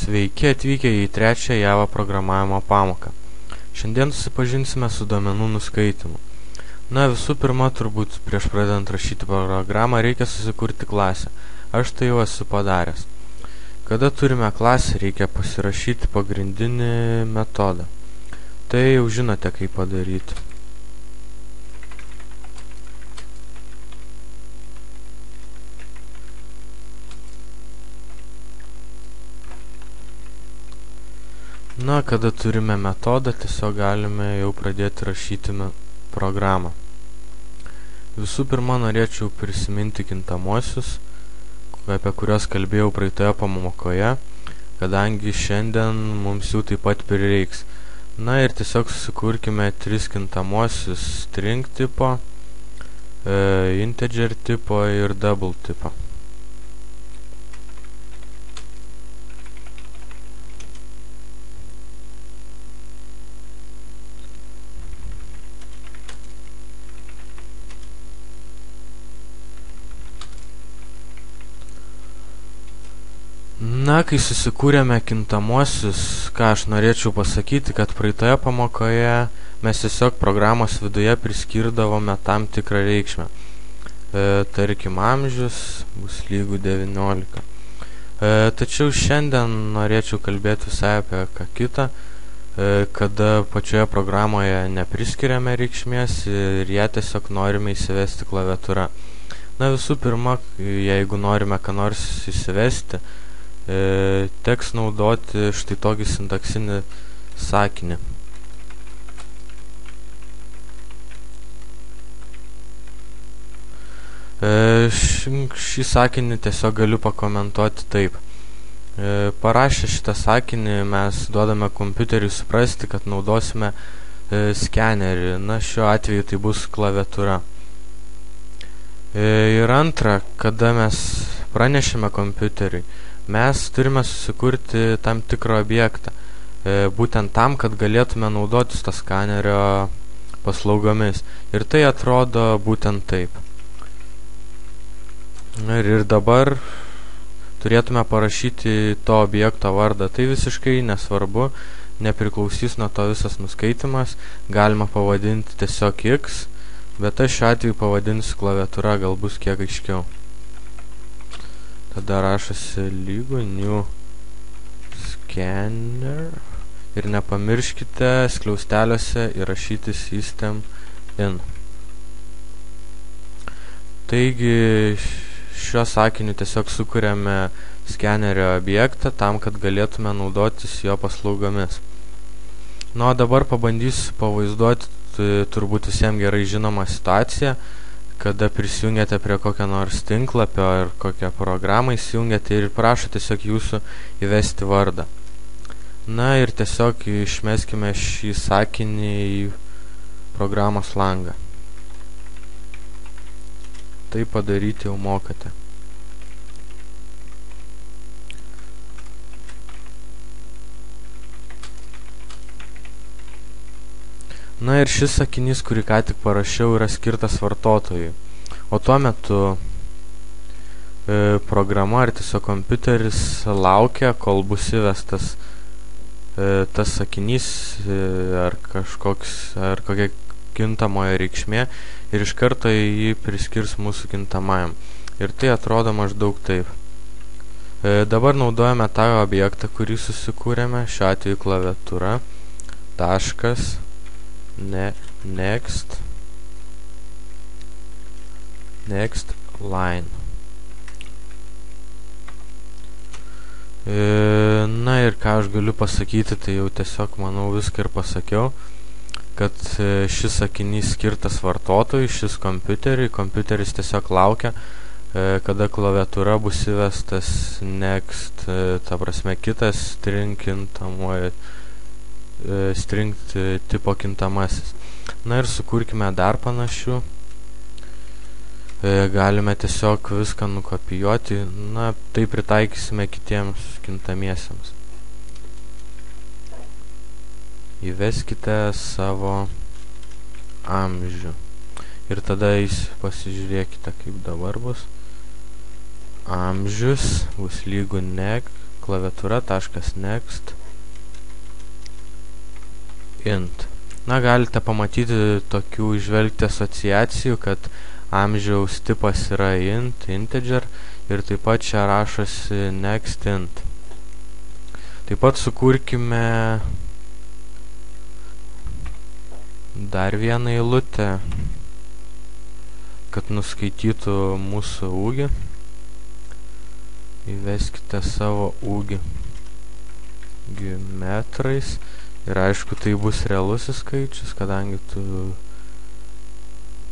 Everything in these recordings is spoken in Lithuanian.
Sveiki atvykę į trečią Java programavimo pamoką. Šiandien susipažinsime su duomenų nuskaitimu. Visų pirma, turbūt prieš pradedant rašyti programą reikia susikurti klasę. Aš tai jau esu padaręs. Kada turime klasę, reikia pasirašyti pagrindinį metodą. Tai jau žinote, kaip padaryti. Kada turime metodą, tiesiog galime jau pradėti rašyti programą. Visų pirma, norėčiau prisiminti kintamuosius, apie kuriuos kalbėjau praeitoje pamokoje, kadangi šiandien mums jų taip pat prireiks. Ir tiesiog susikurkime 3 kintamuosius: string tipo, integer tipo ir double tipo. Kai susikūrėme kintamuosius, ką aš norėčiau pasakyti, kad praeitoje pamokoje mes tiesiog programos viduje priskirdavome tam tikrą reikšmę. Tarkim, amžius bus lygu 19. Tačiau šiandien norėčiau kalbėti visai apie ką kitą, kada pačioje programoje nepriskiriame reikšmės ir ją tiesiog norime įsivesti klaviatūra. Visų pirma, jeigu norime ką nors įsivesti, teks naudoti štai tokį sintaksinį sakinį. Šį sakinį tiesiog galiu pakomentuoti taip. Parašę šitą sakinį mes duodame kompiuteriui suprasti, kad naudosime skenerį. Šiuo atveju tai bus klaviatūra. Ir antra, kada mes pranešime kompiuteriui, mes turime susikurti tam tikrą objektą, būtent tam, kad galėtume naudotis to skanerio paslaugomis. Ir tai atrodo būtent taip. Ir dabar turėtume parašyti to objekto vardą. Tai visiškai nesvarbu, nepriklausys nuo to visas nuskaitimas. Galima pavadinti tiesiog X, bet aš šiuo atveju pavadinsiu klaviatūra, gal bus kiek aiškiau. Tada rašosi lygu new scanner ir nepamirškite skliausteliuose įrašyti system in. Taigi šiuo sakiniu tiesiog sukuriame skenerio objektą tam, kad galėtume naudotis jo paslaugomis. Dabar pabandysiu pavaizduoti turbūt visiems gerai žinomą situaciją, kada prisijungiate prie kokio nors tinklapio ar kokią programą įsijungiate ir prašo tiesiog jūsų įvesti vardą. Ir tiesiog išmeskime šį sakinį į programos langą. Tai padaryti jau mokate. Ir šis sakinys, kurį ką tik parašiau, yra skirtas vartotojui. O tuo metu programa ar tiesiog kompiuteris laukia, kol bus įvestas tas sakinys ar kokia kintamojo reikšmė ir iš karto jį priskirs mūsų kintamajam. Ir tai atrodo maždaug taip. Dabar naudojame tą objektą, kurį susikūrėme, šiuo atveju klaviatūra, taškas, next line. Ir ką aš galiu pasakyti, tai jau tiesiog manau viską ir pasakiau, kad šis sakinys skirtas vartotojui, šis kompiuteris tiesiog laukia, kada klaviatūra bus įvestas next, ta prasme kitas string tipo kintamasis. Ir sukurkime dar panašių. Galime tiesiog viską nukopijuoti, tai pritaikysime kitiems kintamiesiams. Įveskite savo amžių. Ir tada pasižiūrėkite, kaip dabar bus. Amžius bus lygu klaviatūra.next int. Na, galite pamatyti tokių žvelgti asociacijų, kad amžiaus tipas yra int, integer ir taip pat čia rašosi next int. Taip pat sukurkime dar vieną eilutę, kad nuskaitytų mūsų ūgį. Įveskite savo ūgį metrais ir aišku tai bus realusis skaičius, kadangi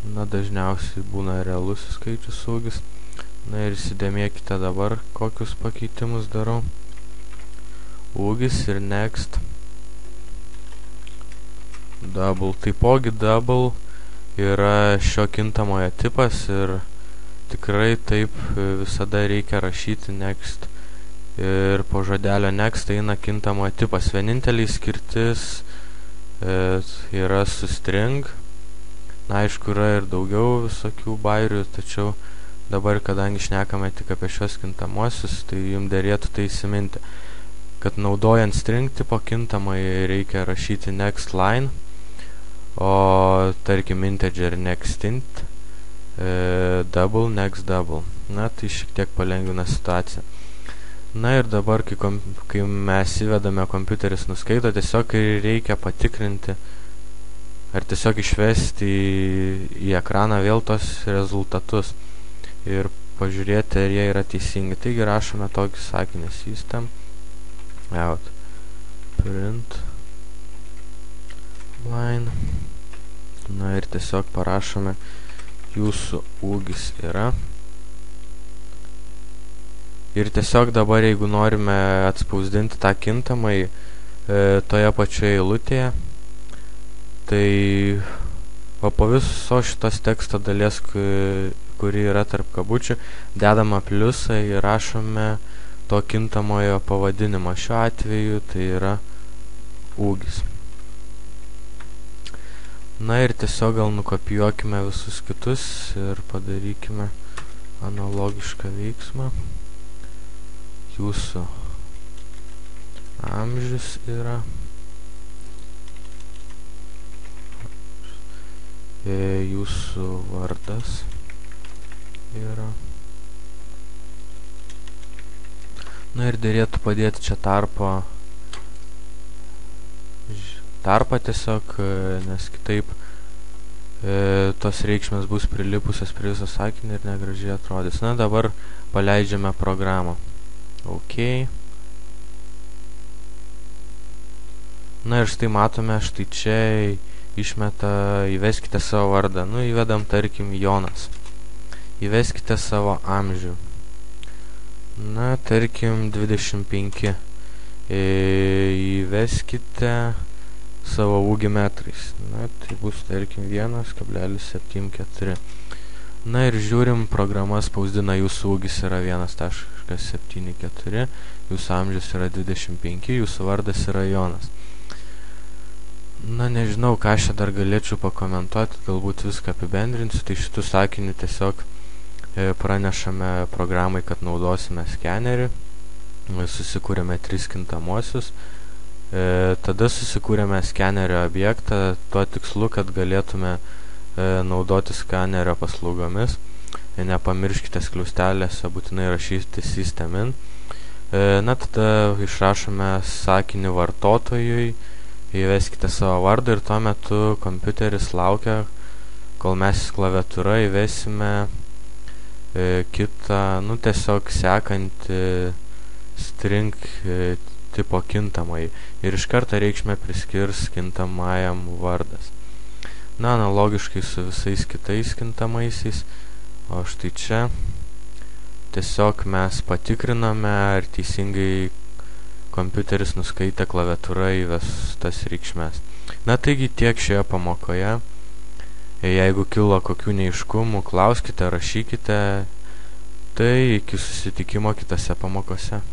dažniausiai būna realusis skaičius ūgis. Na ir įsidėmėkite dabar, kokius pakeitimus darau. Ūgis ir next double. Taipogi double yra šio kintamojo tipas ir tikrai taip visada reikia rašyti next ir po žodelio next eina kintamojo tipas. Vieninteliai skirtis yra su string. Na, aišku, yra ir daugiau visokių bairių, tačiau dabar, kadangi šnekame tik apie šios kintamosius, tai jums derėtų tai įsiminti, kad naudojant string tipo kintamai reikia rašyti next line, o tarkim integer next int, double next double. Na, tai šiek tiek palengvina situaciją. Na ir dabar, kai mes įvedame kompiuteris nuskaito, tiesiog reikia patikrinti ar tiesiog išvesti į ekraną vėl tos rezultatus ir pažiūrėti, ar jie yra teisingi. Taigi rašome tokį sakinį system out print line. Na ir tiesiog parašome jūsų ūgis yra. Ir tiesiog dabar, jeigu norime atspausdinti tą kintamai toje pačioje eilutėje, tai po viso šitos teksto dalies, kuri yra tarp kabučių, dedama pliusą ir rašome to kintamojo pavadinimą. Šiuo atveju tai yra ūgis. Na ir tiesiog gal nukopijuokime visus kitus ir padarykime analogišką veiksmą. Jūsų amžius yra. Jūsų vardas yra. Na ir derėtų padėti čia tarpą tiesiog, nes kitaip tos reikšmės bus prilipusios prie viso sakinį ir negražiai atrodys. Na, dabar paleidžiame programą. OK. Na ir štai matome, štai čia išmeta, įveskite savo vardą. Nu, įvedam, tarkim, Jonas. Įveskite savo amžių. Na, tarkim, 25. Įveskite savo ūgį metrais. Na, tai bus, tarkim, 1,74. Na ir žiūrim, programa spausdina, jūsų ūgis yra 1,74, jūsų amžius yra 25, jūsų vardas yra Jonas. Na, nežinau, ką aš dar galėčiau pakomentuoti, galbūt viską apibendrinsiu, tai šitų sakinių tiesiog pranešame programai, kad naudosime skenerį, susikūrėme 3 kintamosius, tada susikūrėme skenerio objektą tuo tikslu, kad galėtume naudoti skanerio paslaugomis. Nepamirškite skliaustelėse būtinai rašyti system in. Na, tada išrašome sakinį vartotojui, įveskite savo vardą ir tuo metu kompiuteris laukia, kol mes klaviatūra įvesime kitą, tiesiog sekantį string tipo kintamai ir iš karto reikšmę priskirs kintamajam vardas. Na, analogiškai su visais kitais kintamaisiais, o štai čia tiesiog mes patikriname, ar teisingai kompiuteris nuskaitė klaviatūra įvestas reikšmes. Na, taigi tiek šioje pamokoje. Jeigu kilo kokių neaiškumų, klauskite, rašykite. Tai iki susitikimo kitose pamokose.